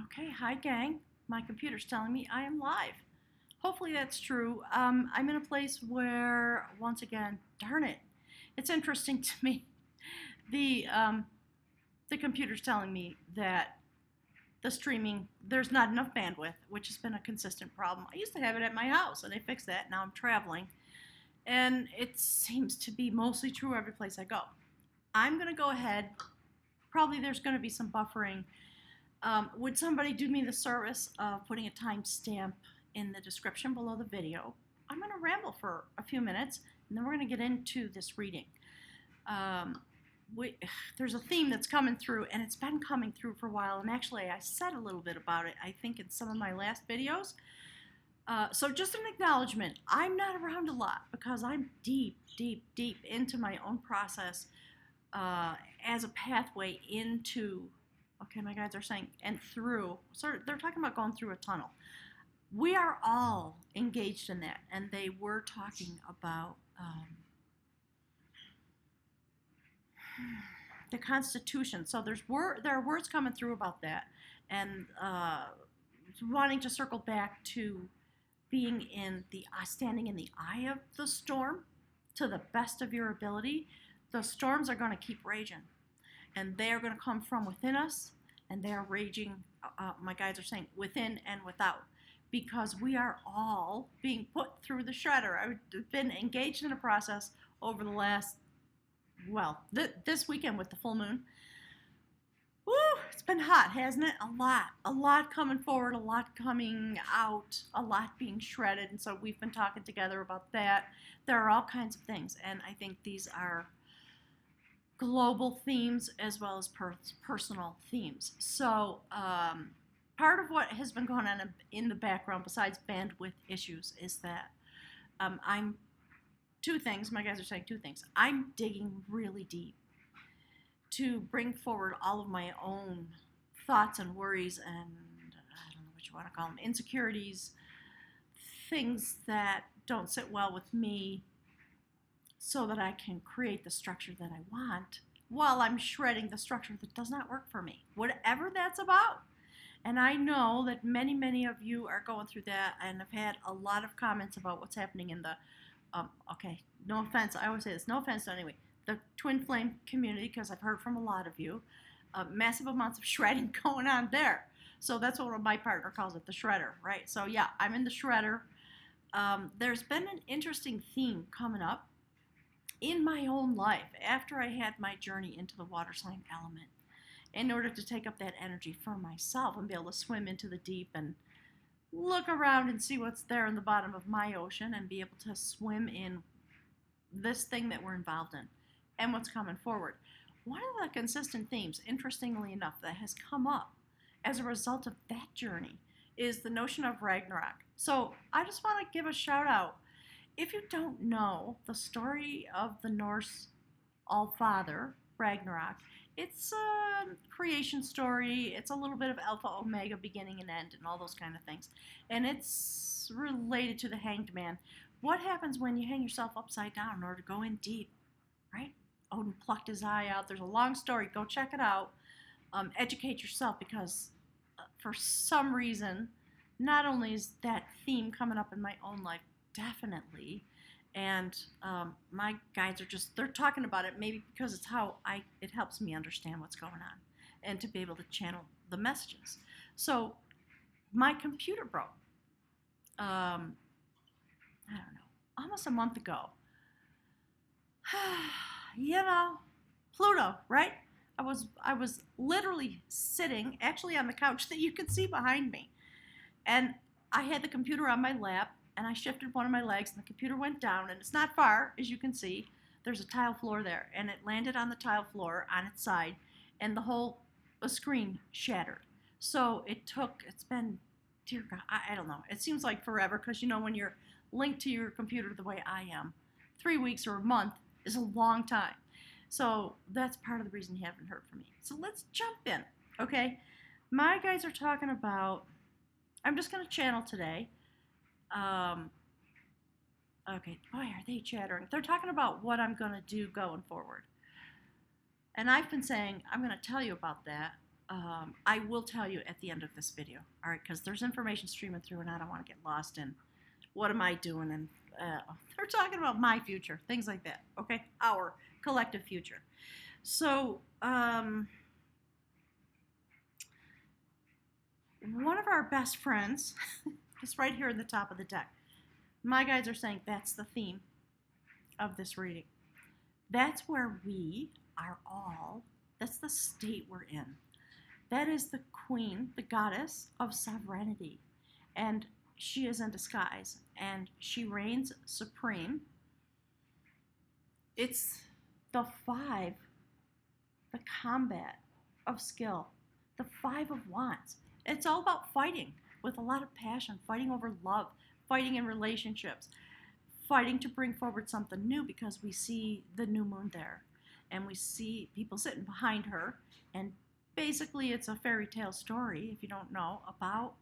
Okay, hi gang. My computer's telling me I am live. Hopefully that's true. I'm in a place where, once again, darn it, it's interesting to me. The the computer's telling me that the streaming there's not enough bandwidth, which has been a consistent problem. I used to have it at my house, and they fixed that. Now I'm traveling, and it seems to be mostly true every place I go. I'm gonna go ahead. Probably there's going to be some buffering. Would somebody do me the service of putting a timestamp in the description below the video? I'm going to ramble for a few minutes, and then we're going to get into this reading. There's a theme that's coming through, and it's been coming through for a while, and actually I said a little bit about it, I think, in some of my last videos. So just an acknowledgement, I'm not around a lot because I'm deep into my own process as a pathway into, okay, my guides are saying, and through, so they're talking about going through a tunnel. We are all engaged in that, and they were talking about the Constitution. So there are words coming through about that, and wanting to circle back to being in standing in the eye of the storm to the best of your ability. The storms are going to keep raging, and they are going to come from within us, and they are raging, my guides are saying, within and without, because we are all being put through the shredder. I've been engaged in a process over the last, this weekend with the full moon. Woo, it's been hot, hasn't it? A lot coming forward, a lot coming out, a lot being shredded, and so we've been talking together about that. There are all kinds of things, and I think these are global themes as well as personal themes. So part of what has been going on in the background, besides bandwidth issues, is that I'm two things. My guys are saying two things. I'm digging really deep to bring forward all of my own thoughts and worries and, I don't know what you want to call them, insecurities, things that don't sit well with me, so that I can create the structure that I want while I'm shredding the structure that does not work for me, whatever that's about. And I know that many of you are going through that, and I've had a lot of comments about what's happening in the, okay, no offense, I always say this, no offense to anyway, the twin flame community, because I've heard from a lot of you, massive amounts of shredding going on there. So that's what my partner calls it, the shredder, right? So yeah, I'm in the shredder. There's been an interesting theme coming up in my own life after I had my journey into the water sign element, in order to take up that energy for myself and be able to swim into the deep and look around and see what's there in the bottom of my ocean and be able to swim in this thing that we're involved in and what's coming forward. One of the consistent themes, interestingly enough, that has come up as a result of that journey is the notion of Ragnarok. So I just want to give a shout out. If you don't know the story of the Norse All-Father, Ragnarok, it's a creation story. It's a little bit of alpha, omega, beginning and end, and all those kind of things. And it's related to the hanged man. What happens when you hang yourself upside down in order to go in deep, right? Odin plucked his eye out. There's a long story. Go check it out. Educate yourself, because for some reason, not only is that theme coming up in my own life, definitely, and my guides are they're talking about it, maybe because it's how it helps me understand what's going on and to be able to channel the messages. So my computer broke, I don't know, almost a month ago. You know, Pluto, right? I was literally sitting actually on the couch that you can see behind me, and I had the computer on my lap, and I shifted one of my legs, and the computer went down, and it's not far, as you can see. There's a tile floor there, and it landed on the tile floor on its side, and the whole screen shattered. So it's been, dear God, I don't know. It seems like forever, because you know when you're linked to your computer the way I am, 3 weeks or a month is a long time. So that's part of the reason you haven't heard from me. So let's jump in, okay? My guys are talking about, I'm just going to channel today. Okay, boy, are they chattering. They're talking about what I'm going to do going forward. And I've been saying, I'm going to tell you about that I will tell you at the end of this video, all right, because there's information streaming through and I don't want to get lost in what am I doing, and they're talking about my future, things like that, okay, our collective future. So one of our best friends is right here in the top of the deck. My guides are saying that's the theme of this reading. That's where we are all, that's the state we're in. That is the queen, the goddess of sovereignty. And she is in disguise, and she reigns supreme. It's the 5, the combat of skill, the 5 of wands. It's all about fighting with a lot of passion, fighting over love, fighting in relationships, fighting to bring forward something new, because we see the new moon there, and we see people sitting behind her, and basically it's a fairy tale story, if you don't know, about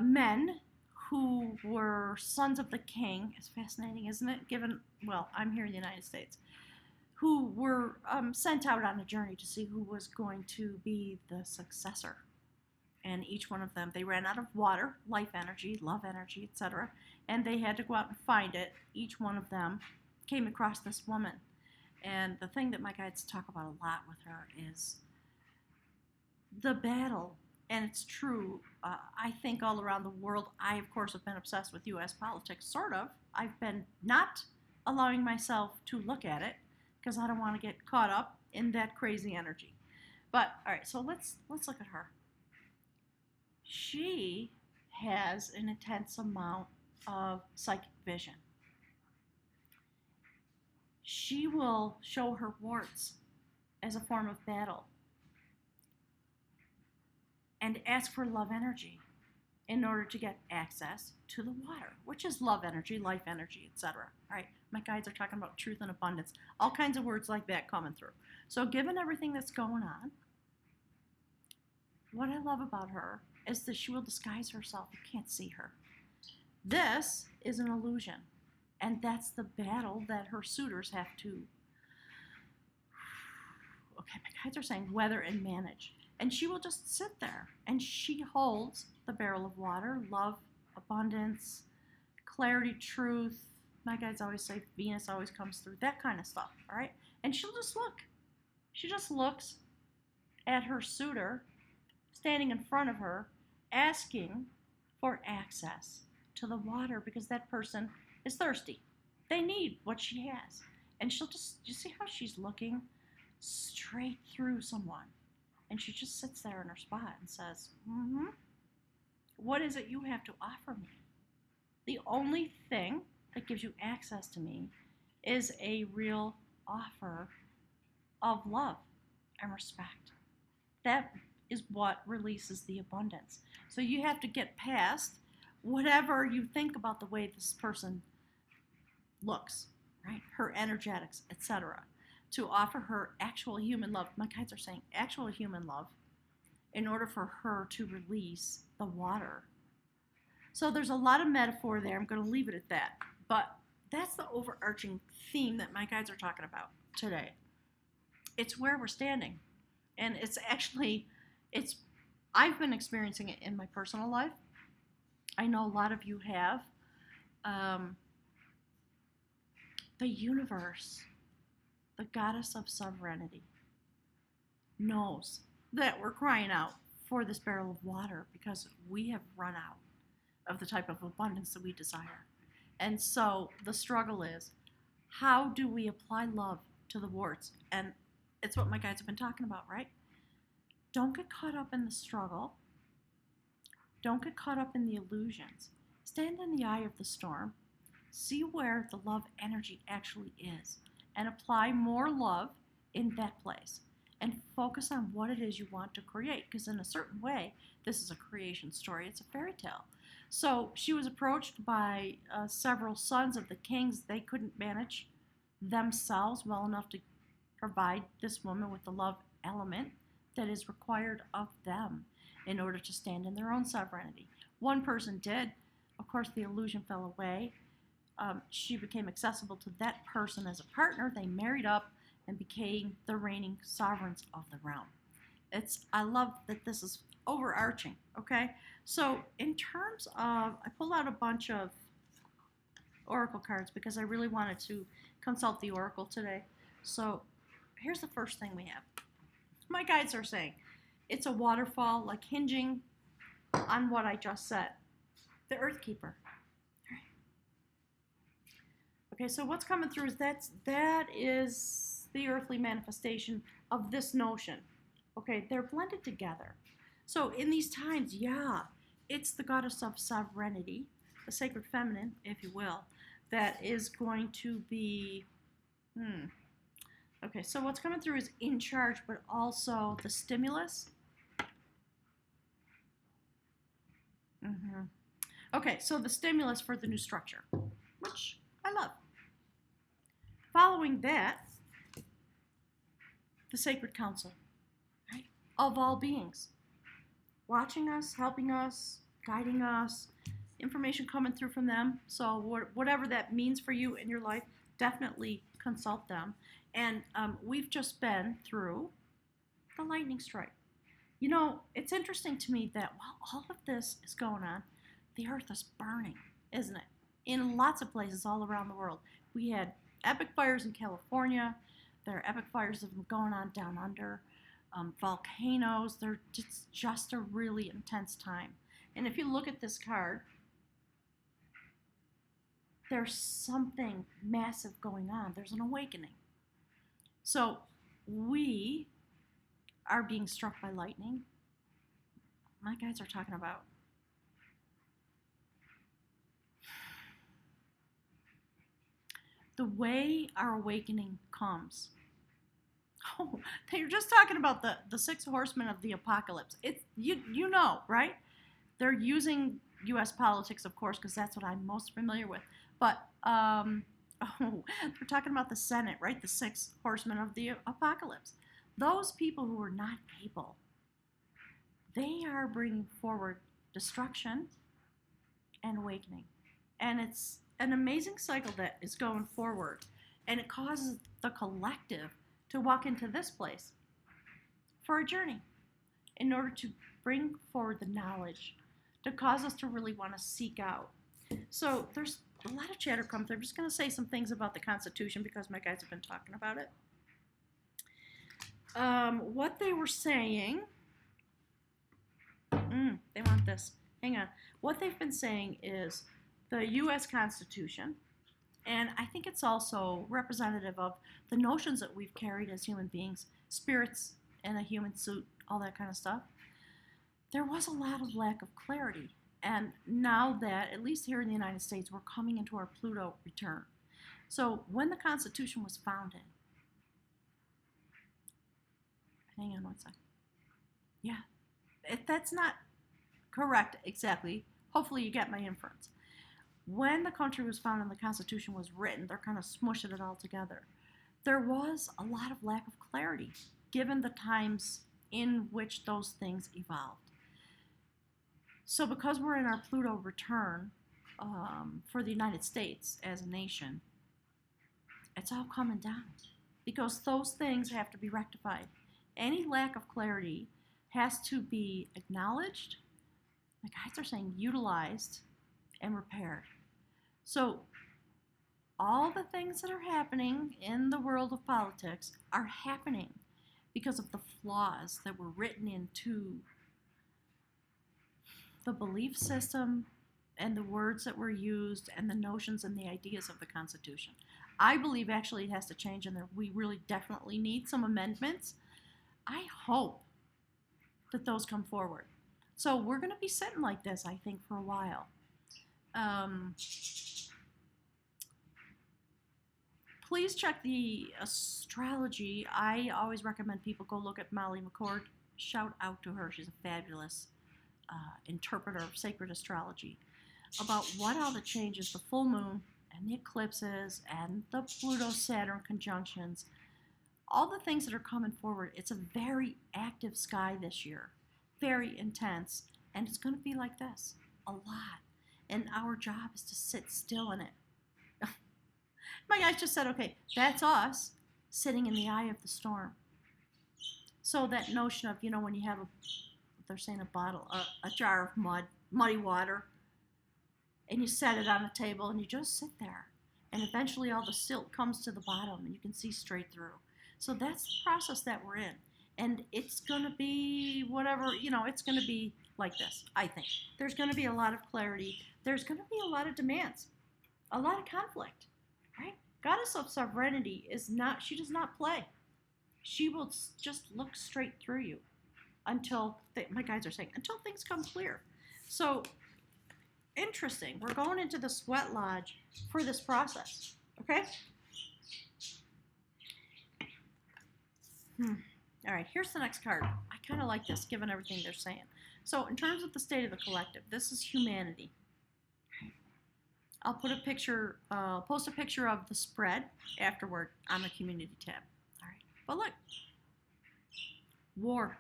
men who were sons of the king. It's fascinating, isn't it? Given, well, I'm here in the United States, who were sent out on a journey to see who was going to be the successor. And each one of them, they ran out of water, life energy, love energy, etc. And they had to go out and find it. Each one of them came across this woman. And the thing that my guides talk about a lot with her is the battle. And it's true, I think all around the world. I, of course, have been obsessed with U.S. politics, sort of. I've been not allowing myself to look at it because I don't want to get caught up in that crazy energy. But, all right, so let's look at her. She has an intense amount of psychic vision. She will show her warts as a form of battle and ask for love energy in order to get access to the water, which is love energy, life energy, etc. All right, my guides are talking about truth and abundance, all kinds of words like that coming through. So given everything that's going on, what I love about her is that she will disguise herself. You can't see her. This is an illusion, and that's the battle that her suitors have to, okay, my guides are saying weather and manage. And she will just sit there, and she holds the barrel of water, love, abundance, clarity, truth. My guides always say Venus always comes through, that kind of stuff, all right? And she'll just look. She just looks at her suitor standing in front of her, asking for access to the water because that person is thirsty. They need what she has. And she'll just, you see how she's looking straight through someone? And she just sits there in her spot and says, what is it you have to offer me? The only thing that gives you access to me is a real offer of love and respect. That is what releases the abundance. So you have to get past whatever you think about the way this person looks, right? Her energetics, etc., to offer her actual human love. My guides are saying actual human love in order for her to release the water. So there's a lot of metaphor there. I'm going to leave it at that. But that's the overarching theme that my guides are talking about today. It's where we're standing. And it's actually, I've been experiencing it in my personal life. I know a lot of you have. The universe, the goddess of sovereignty, knows that we're crying out for this barrel of water because we have run out of the type of abundance that we desire. And so the struggle is, how do we apply love to the warts? And it's what my guides have been talking about, right? Don't get caught up in the struggle. Don't get caught up in the illusions. Stand in the eye of the storm. See where the love energy actually is and apply more love in that place and focus on what it is you want to create, because in a certain way, this is a creation story. It's a fairy tale. So she was approached by several sons of the kings. They couldn't manage themselves well enough to provide this woman with the love element that is required of them in order to stand in their own sovereignty. One person did. Of course, the illusion fell away. She became accessible to that person as a partner. They married up and became the reigning sovereigns of the realm. I love that this is overarching, okay? So in terms of, I pulled out a bunch of oracle cards because I really wanted to consult the oracle today. So here's the first thing we have. My guides are saying it's a waterfall, like hinging on what I just said. The Earth Keeper. Okay, so what's coming through is that is the earthly manifestation of this notion. Okay, they're blended together. So in these times, yeah, it's the goddess of sovereignty, the sacred feminine, if you will, that is going to be, okay, so what's coming through is in charge, but also the stimulus. Okay, so the stimulus for the new structure, which I love. Following that, the Sacred Counsel, right, of all beings, watching us, helping us, guiding us, information coming through from them. So whatever that means for you in your life, definitely consult them. And we've just been through the lightning strike. You know, it's interesting to me that while all of this is going on, the earth is burning, isn't it? In lots of places all around the world. We had epic fires in California. There are epic fires that have been going on down under. Volcanoes. It's just a really intense time. And if you look at this card, there's something massive going on. There's an awakening. So we are being struck by lightning. My guides are talking about the way our awakening comes. Oh, they're just talking about the six horsemen of the apocalypse. It's you know, right? They're using U.S. politics, of course, because that's what I'm most familiar with. But they're talking about the Senate, right? The six horsemen of the apocalypse. Those people who are not able, they are bringing forward destruction and awakening. And it's an amazing cycle that is going forward. And it causes the collective to walk into this place for a journey in order to bring forward the knowledge to cause us to really want to seek out. So there's a lot of chatter come through. I'm just going to say some things about the Constitution because my guys have been talking about it. What they were saying, they want this. Hang on. What they've been saying is the U.S. Constitution, and I think it's also representative of the notions that we've carried as human beings, spirits in a human suit, all that kind of stuff. There was a lot of lack of clarity. And now that, at least here in the United States, we're coming into our Pluto return. So when the Constitution was founded, hang on one second. Yeah, that's not correct exactly. Hopefully you get my inference. When the country was founded and the Constitution was written, they're kind of smushing it all together. There was a lot of lack of clarity given the times in which those things evolved. So because we're in our Pluto return for the United States as a nation, it's all coming down because those things have to be rectified. Any lack of clarity has to be acknowledged, the guides are saying utilized, and repaired. So all the things that are happening in the world of politics are happening because of the flaws that were written into the belief system and the words that were used and the notions and the ideas of the Constitution. I believe actually it has to change and that we really definitely need some amendments. I hope that those come forward. So we're going to be sitting like this, I think, for a while. Please check the astrology. I always recommend people go look at Molly McCord. Shout out to her. She's a fabulous interpreter of sacred astrology about what all the changes, the full moon and the eclipses and the Pluto-Saturn conjunctions, all the things that are coming forward. It's a very active sky this year, very intense, and it's going to be like this a lot. And our job is to sit still in it. My guys just said, okay, that's us sitting in the eye of the storm. So that notion of, when you have they're saying a bottle, a jar of muddy water, and you set it on a table and you just sit there. And eventually all the silt comes to the bottom and you can see straight through. So that's the process that we're in. And it's going to be whatever, it's going to be like this, I think. There's going to be a lot of clarity. There's going to be a lot of demands, a lot of conflict, right? Goddess of Sovereignty she does not play. She will just look straight through you until, my guides are saying, until things come clear. So, interesting. We're going into the sweat lodge for this process, okay? All right, here's the next card. I kind of like this, given everything they're saying. So, in terms of the state of the collective, this is humanity. I'll post a picture of the spread afterward on the community tab. All right, but look, war,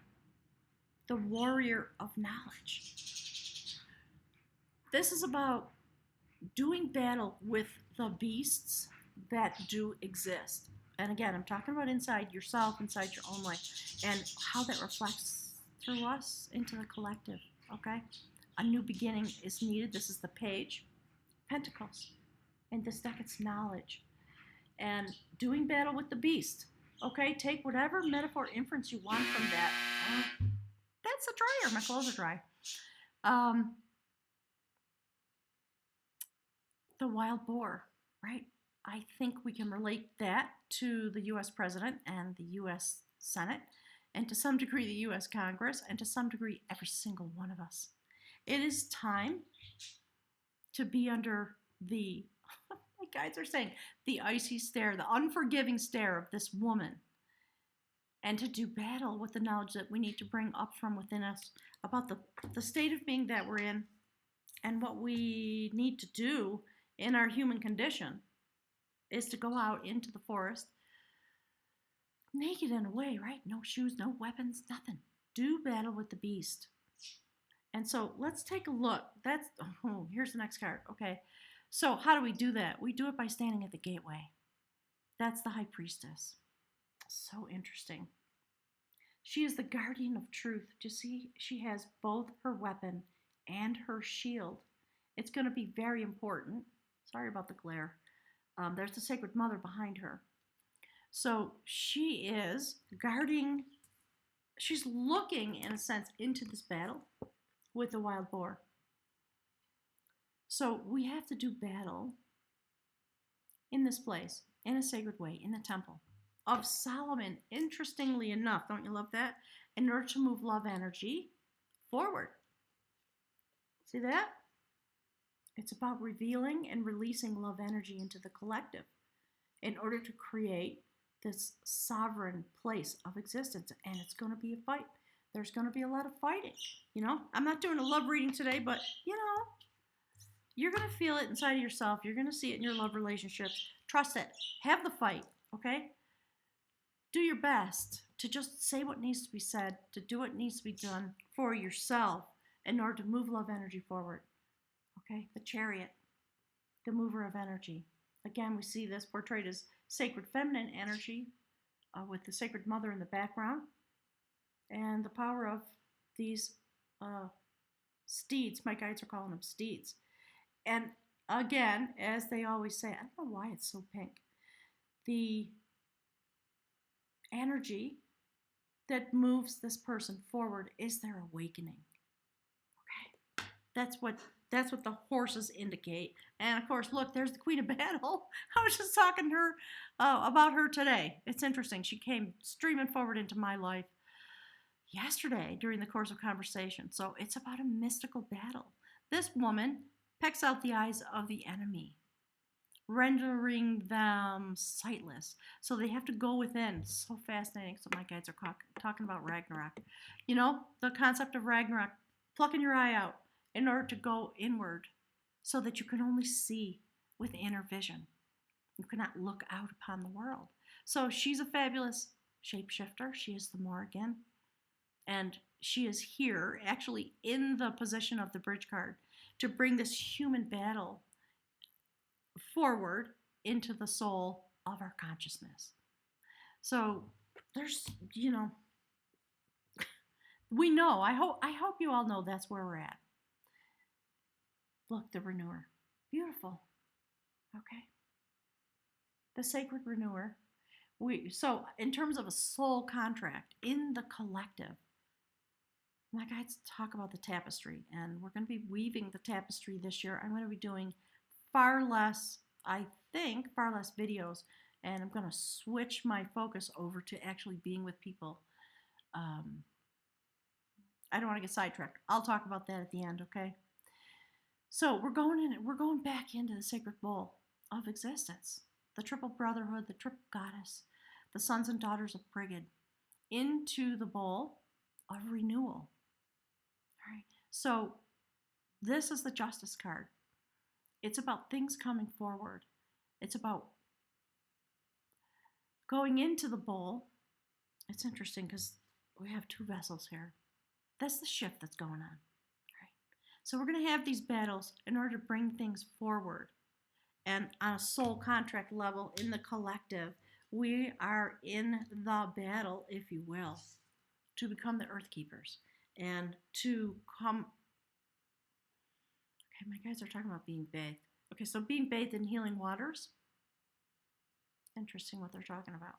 the warrior of knowledge. This is about doing battle with the beasts that do exist. And again, I'm talking about inside yourself, inside your own life, and how that reflects through us into the collective, okay? A new beginning is needed. This is the page, Pentacles. And this deck, it's knowledge. And doing battle with the beast, okay? Take whatever metaphor inference you want from that. That's a dryer. My clothes are dry. The wild boar, right? I think we can relate that to the U.S. President and the U.S. Senate, and to some degree the U.S. Congress, and to some degree every single one of us. It is time to be under the, my guides are saying, the icy stare, the unforgiving stare of this woman, and to do battle with the knowledge that we need to bring up from within us about the state of being that we're in and what we need to do in our human condition is to go out into the forest naked in a way, right? No shoes, no weapons, nothing. Do battle with the beast. And so let's take a look. Here's the next card. Okay. So how do we do that? We do it by standing at the gateway. That's the High Priestess. So interesting. She is the guardian of truth. Do you see? She has both her weapon and her shield. It's going to be very important. Sorry about the glare. There's the Sacred Mother behind her. So she is guarding, she's looking, in a sense, into this battle with the wild boar. So we have to do battle in this place, in a sacred way, in the temple of Solomon. Interestingly enough, don't you love that? In order to move love energy forward. See that? It's about revealing and releasing love energy into the collective in order to create this sovereign place of existence. And it's going to be a fight. There's going to be a lot of fighting. I'm not doing a love reading today, but, you're going to feel it inside of yourself. You're going to see it in your love relationships. Trust it. Have the fight, okay? Do your best to just say what needs to be said, to do what needs to be done for yourself in order to move love energy forward. Okay, the Chariot, the mover of energy. Again, we see this portrayed as sacred feminine energy with the Sacred Mother in the background and the power of these steeds. My guides are calling them steeds. And again, as they always say, I don't know why it's so pink, the energy that moves this person forward is their awakening. Okay, that's what the horses indicate. And of course, look, there's the Queen of Battle. I was just talking to her about her today. It's interesting. She came streaming forward into my life yesterday during the course of conversation. So it's about a mystical battle. This woman pecks out the eyes of the enemy, rendering them sightless. So they have to go within. So fascinating. So my guides are talking about Ragnarok. The concept of Ragnarok, plucking your eye out in order to go inward so that you can only see with inner vision. You cannot look out upon the world. So she's a fabulous shapeshifter. She is the Morrigan. And she is here, actually in the position of the bridge card, to bring this human battle forward into the soul of our consciousness. So there's, We know. I hope you all know that's where we're at. Look, the renewer. Beautiful. Okay. The sacred renewer. So in terms of a soul contract in the collective, my guides talk about the tapestry, and we're going to be weaving the tapestry this year. I'm going to be doing far less videos, and I'm going to switch my focus over to actually being with people. I don't want to get sidetracked. I'll talk about that at the end, okay? So we're going back into the sacred bowl of existence, the triple brotherhood, the triple goddess, the sons and daughters of Brigid, into the bowl of renewal. All right. So this is the justice card. It's about things coming forward. It's about going into the bowl. It's interesting because we have two vessels here. That's the shift that's going on. Right? So we're going to have these battles in order to bring things forward. And on a soul contract level in the collective, we are in the battle, if you will, to become the earth keepers and to come. Okay, my guys are talking about being bathed. Okay, so being bathed in healing waters. Interesting what they're talking about.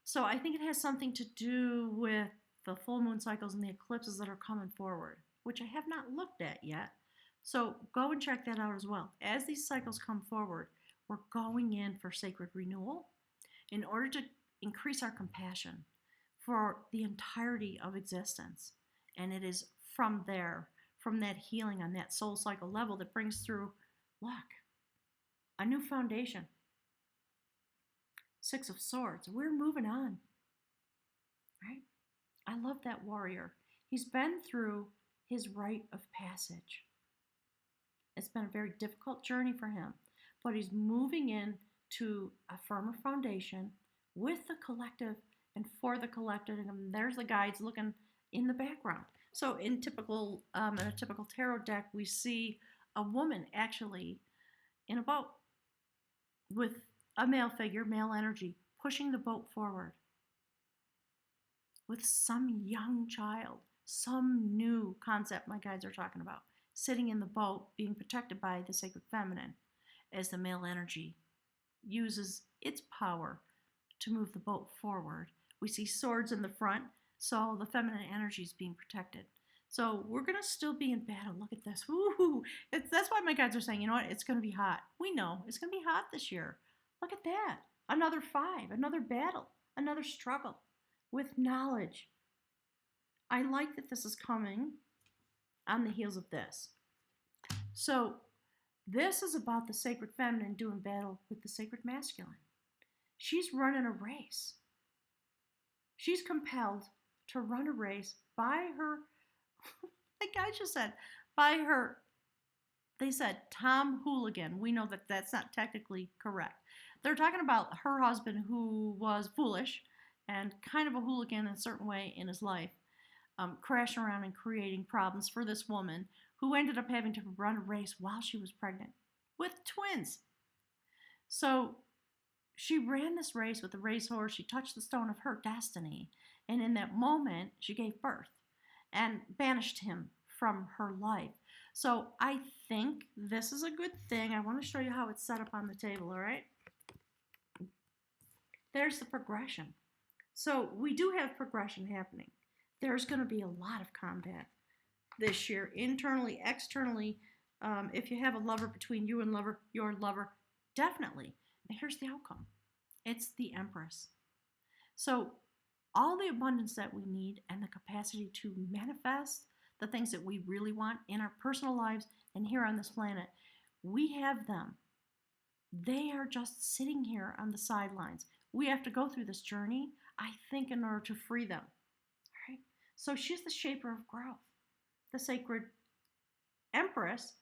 So I think it has something to do with the full moon cycles and the eclipses that are coming forward, which I have not looked at yet. So go and check that out as well. As these cycles come forward, we're going in for sacred renewal in order to increase our compassion for the entirety of existence. And it is from there, from that healing on that soul cycle level, that brings through, look, a new foundation. Six of Swords. We're moving on. Right? I love that warrior. He's been through his rite of passage. It's been a very difficult journey for him, but he's moving in to a firmer foundation with the collective and for the collective. And there's the guides looking in the background. So in a typical tarot deck, we see a woman actually in a boat with a male figure, male energy, pushing the boat forward with some young child, some new concept my guides are talking about, sitting in the boat, being protected by the sacred feminine as the male energy uses its power to move the boat forward. We see swords in the front, so the feminine energy is being protected. So we're going to still be in battle. Look at this. Woo-hoo. That's why my guides are saying, you know what, it's going to be hot. We know it's going to be hot this year. Look at that. Another 5, another battle, another struggle with knowledge. I like that this is coming on the heels of this. So this is about the sacred feminine doing battle with the sacred masculine. She's running a race. She's compelled to run a race by her, like I just said, by her, they said Tom Hooligan. We know that that's not technically correct. They're talking about her husband who was foolish and kind of a hooligan in a certain way in his life, crashing around and creating problems for this woman who ended up having to run a race while she was pregnant with twins. So she ran this race with the racehorse. She touched the stone of her destiny. And in that moment, she gave birth and banished him from her life. So I think this is a good thing. I want to show you how it's set up on the table, all right? There's the progression. So we do have progression happening. There's going to be a lot of combat this year, internally, externally. If you have a lover between you and your lover, definitely. And here's the outcome. It's the Empress. So all the abundance that we need and the capacity to manifest the things that we really want in our personal lives and here on this planet, we have them. They are just sitting here on the sidelines. We have to go through this journey, I think, in order to free them. All right? So she's the shaper of growth, the sacred Empress,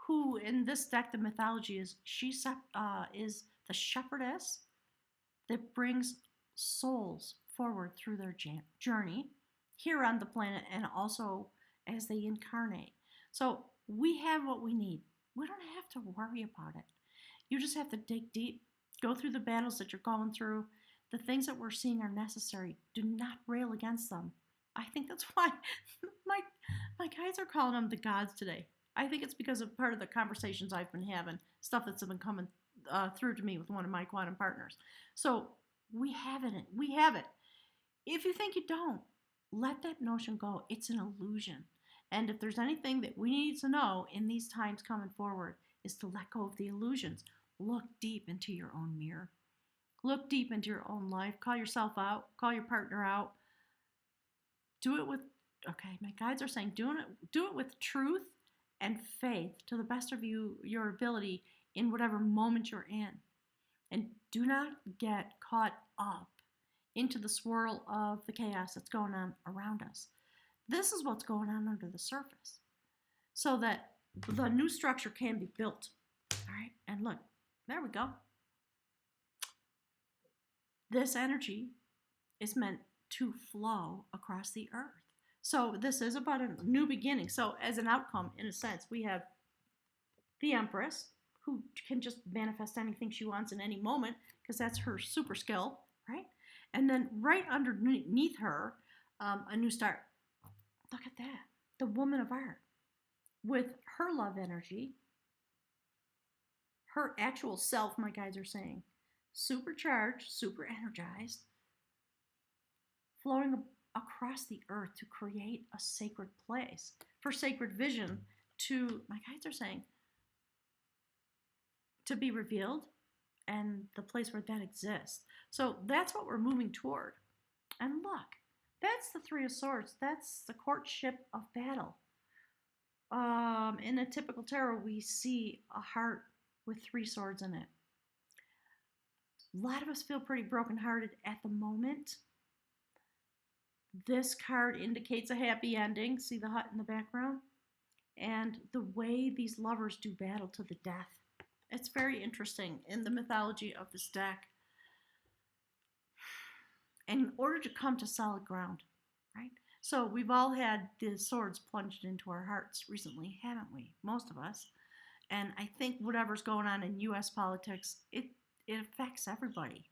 who in this deck, the mythology is is the shepherdess that brings souls forward through their journey here on the planet and also as they incarnate. So we have what we need. We don't have to worry about it. You just have to dig deep, go through the battles that you're going through. The things that we're seeing are necessary. Do not rail against them. I think that's why my my guys are calling them the gods today. I think it's because of part of the conversations I've been having, stuff that's been coming through to me with one of my quantum partners. So we have it. We have it. If you think you don't, let that notion go. It's an illusion. And if there's anything that we need to know in these times coming forward, is to let go of the illusions. Look deep into your own mirror. Look deep into your own life. Call yourself out. Call your partner out. Do it with, okay, my guides are saying do it with truth and faith to the best of your ability in whatever moment you're in. And do not get caught up into the swirl of the chaos that's going on around us. This is what's going on under the surface so that the new structure can be built. All right, and look, there we go. This energy is meant to flow across the earth. So this is about a new beginning. So as an outcome, in a sense, we have the Empress, who can just manifest anything she wants in any moment because that's her super skill, right? And then right underneath her, a new start. Look at that. The woman of art with her love energy, her actual self, my guides are saying, supercharged, super energized, flowing across the earth to create a sacred place for sacred vision to, my guides are saying, to be revealed and the place where that exists. So that's what we're moving toward. And look, that's the Three of Swords. That's the courtship of battle. In a typical tarot, we see a heart with three swords in it. A lot of us feel pretty brokenhearted at the moment. This card indicates a happy ending. See the hut in the background? And the way these lovers do battle to the death. It's very interesting in the mythology of this deck. And in order to come to solid ground, right? So we've all had the swords plunged into our hearts recently, haven't we? Most of us. And I think whatever's going on in U.S. politics, it affects everybody.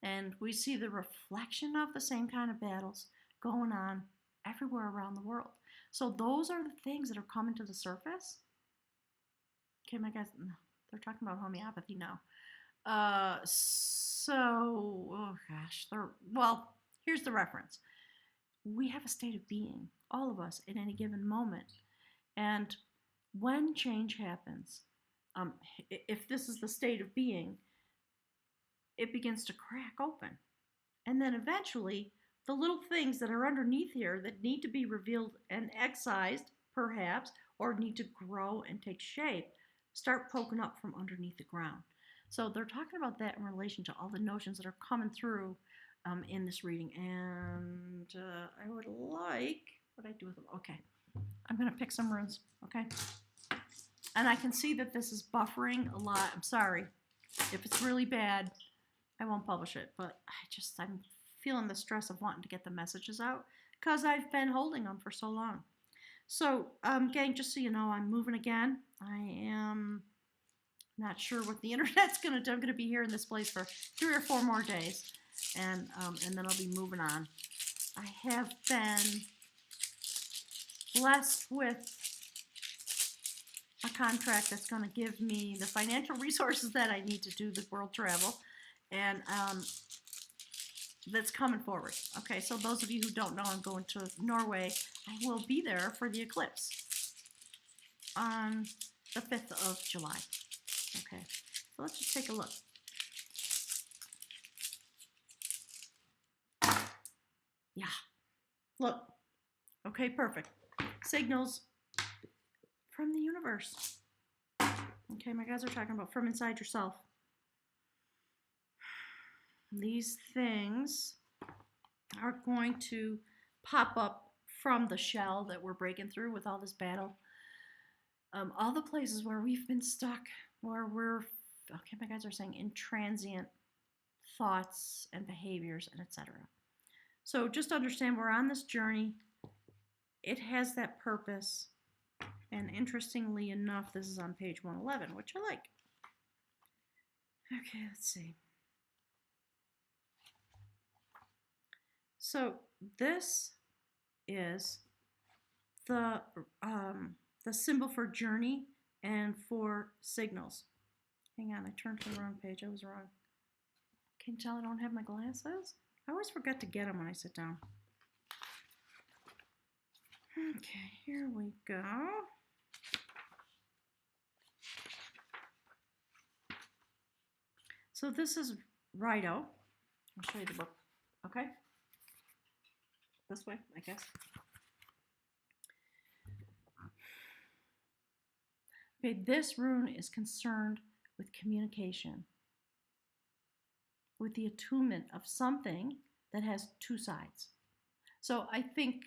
And we see the reflection of the same kind of battles going on everywhere around the world. So those are the things that are coming to the surface. Okay, my guys, they're talking about homeopathy now. Oh gosh, well, here's the reference. We have a state of being, all of us, in any given moment. And when change happens, if this is the state of being, it begins to crack open. And then eventually, the little things that are underneath here that need to be revealed and excised, perhaps, or need to grow and take shape, start poking up from underneath the ground. So they're talking about that in relation to all the notions that are coming through in this reading. And I would like, what do I do with them? Okay, I'm going to pick some runes, okay? And I can see that this is buffering a lot. I'm sorry. If it's really bad, I won't publish it. But I'm feeling the stress of wanting to get the messages out because I've been holding them for so long. So, gang, just so you know, I'm moving again. I am not sure what the internet's going to do. I'm going to be here in this place for 3 or 4 more days, and then I'll be moving on. I have been blessed with a contract that's going to give me the financial resources that I need to do the world travel, and that's coming forward. Okay, so those of you who don't know, I'm going to Norway. I will be there for the eclipse on the 5th of July. Okay, so let's just take a look. Yeah, look. Okay, perfect. Signals from the universe. Okay, my guys are talking about from inside yourself. These things are going to pop up from the shell that we're breaking through with all this battle. All the places where we've been stuck, where we're, okay, my guys are saying intransient thoughts and behaviors and etc. So just understand we're on this journey. It has that purpose. And interestingly enough, this is on page 111, which I like. Okay, let's see. So this is the symbol for journey and for signals. Hang on, I turned to the wrong page. I was wrong. Can you tell I don't have my glasses? I always forget to get them when I sit down. Okay, here we go. So this is Rider. I'll show you the book. Okay? This way, I guess. Okay, this rune is concerned with communication, with the attunement of something that has two sides. So I think,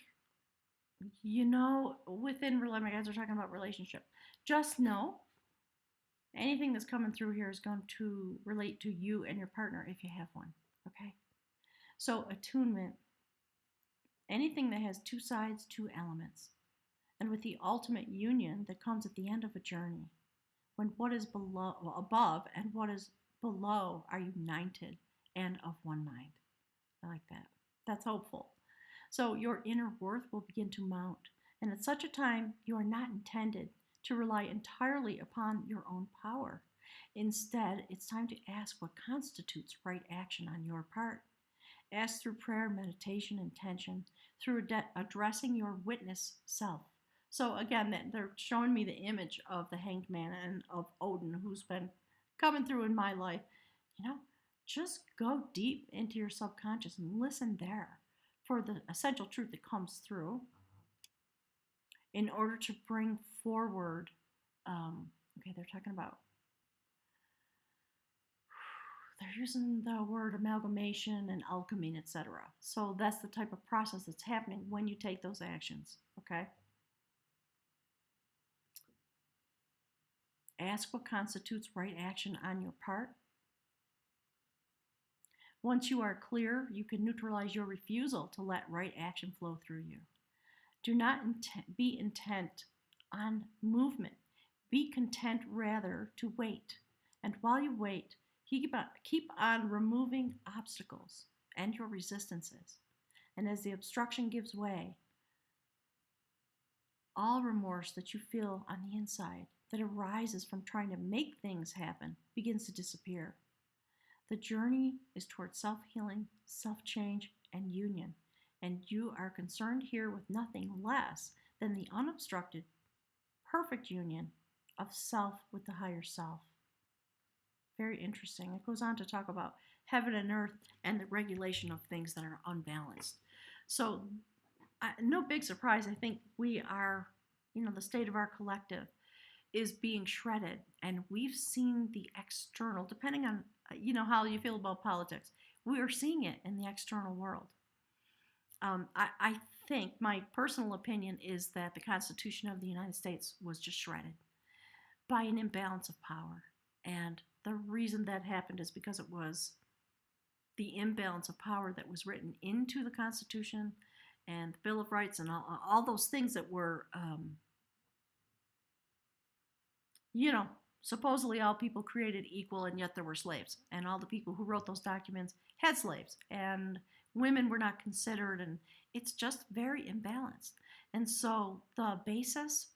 within my guys are talking about relationship. Just know anything that's coming through here is going to relate to you and your partner if you have one. Okay? So attunement, anything that has two sides, two elements. And with the ultimate union that comes at the end of a journey, when what is above and what is below are united and of one mind. I like that. That's hopeful. So your inner worth will begin to mount. And at such a time, you are not intended to rely entirely upon your own power. Instead, it's time to ask what constitutes right action on your part. Ask through prayer, meditation, intention, through addressing your witness self. So again, they're showing me the image of the Hanged Man and of Odin, who's been coming through in my life. Just go deep into your subconscious and listen there for the essential truth that comes through in order to bring forward, they're talking about, they're using the word amalgamation and alchemy, etc. So that's the type of process that's happening when you take those actions, okay? Ask what constitutes right action on your part. Once you are clear, you can neutralize your refusal to let right action flow through you. Do not be intent on movement. Be content rather to wait. And while you wait, keep on removing obstacles and your resistances. And as the obstruction gives way, all remorse that you feel on the inside that arises from trying to make things happen begins to disappear. The journey is towards self-healing, self-change, and union, and you are concerned here with nothing less than the unobstructed, perfect union of self with the higher self. Very interesting. It goes on to talk about heaven and earth and the regulation of things that are unbalanced. So, no big surprise. I think we are, the state of our collective is being shredded, and we've seen the external, depending on how you feel about politics, we are seeing it in the external world. I think my personal opinion is that the Constitution of the United States was just shredded by an imbalance of power, and the reason that happened is because it was the imbalance of power that was written into the Constitution and the Bill of Rights and all those things that were supposedly all people created equal, and yet there were slaves. And all the people who wrote those documents had slaves. And women were not considered. And it's just very imbalanced. And so the basis,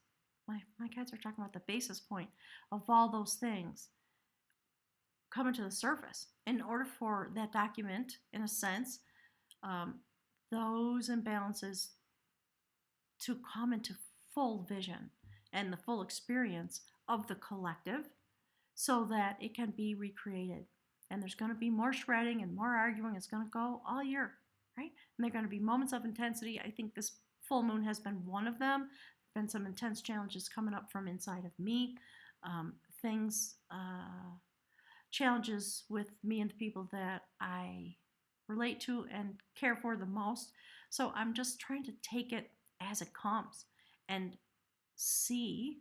my kids are talking about the basis point of all those things coming to the surface. In order for that document, in a sense, those imbalances to come into full vision and the full experience of the collective so that it can be recreated. And there's going to be more shredding and more arguing. It's going to go all year, right? And there are going to be moments of intensity. I think this full moon has been one of them. There have been some intense challenges coming up from inside of me. Challenges with me and the people that I relate to and care for the most. So I'm just trying to take it as it comes and see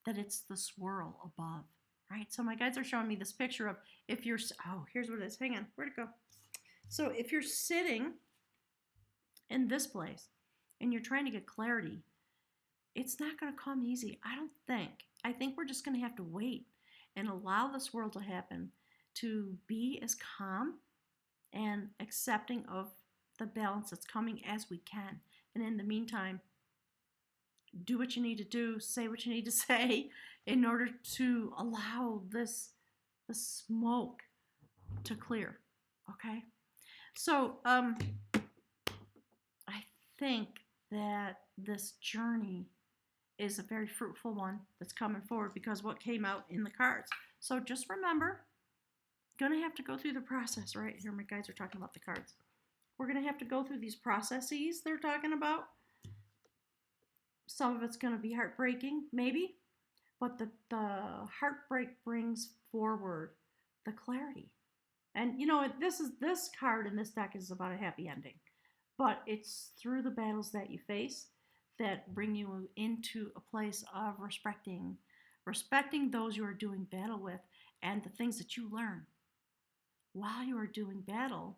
that it's the swirl above, right? So my guides are showing me this picture of here's what it is. Hang on, where'd it go? So if you're sitting in this place and you're trying to get clarity, it's not going to come easy, I don't think. I think we're just going to have to wait and allow the swirl to happen, to be as calm and accepting of the balance that's coming as we can. And in the meantime, do what you need to do, say what you need to say in order to allow the smoke to clear. Okay? So, I think that this journey is a very fruitful one that's coming forward because what came out in the cards. So just remember, gonna have to go through the process, right? Here my guys are talking about the cards. We're gonna have to go through these processes they're talking about. Some of it's gonna be heartbreaking, maybe, but the heartbreak brings forward the clarity. And you know, this card in this deck is about a happy ending. But it's through the battles that you face that bring you into a place of respecting those you are doing battle with and the things that you learn while you are doing battle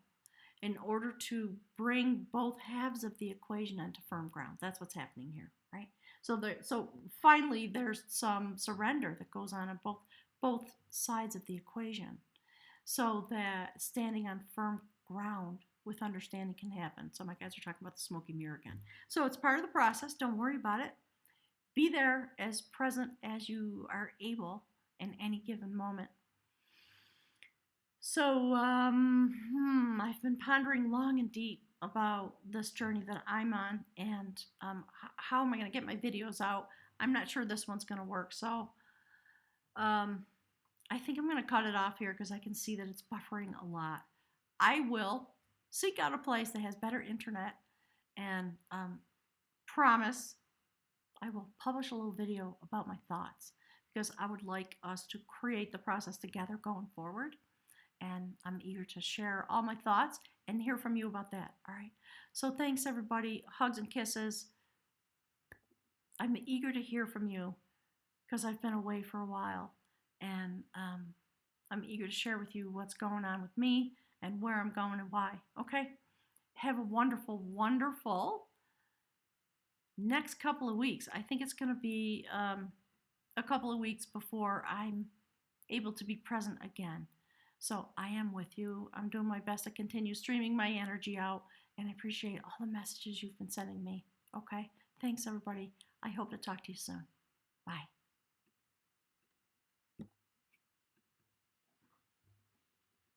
in order to bring both halves of the equation into firm ground. That's what's happening here, right? So finally there's some surrender that goes on both sides of the equation, so that standing on firm ground with understanding can happen. So my guys are talking about the smoky mirror again. So it's part of the process. Don't worry about it. Be there as present as you are able in any given moment. So I've been pondering long and deep about this journey that I'm on, and how am I going to get my videos out? I'm not sure this one's going to work. So I think I'm going to cut it off here because I can see that it's buffering a lot. I will seek out a place that has better internet and promise I will publish a little video about my thoughts because I would like us to create the process together going forward. And I'm eager to share all my thoughts and hear from you about that. All right. So thanks, everybody. Hugs and kisses. I'm eager to hear from you because I've been away for a while. And I'm eager to share with you what's going on with me and where I'm going and why. Okay? Have a wonderful, wonderful next couple of weeks. I think it's going to be a couple of weeks before I'm able to be present again. So I am with you. I'm doing my best to continue streaming my energy out, and I appreciate all the messages you've been sending me. Okay? Thanks, everybody. I hope to talk to you soon. Bye.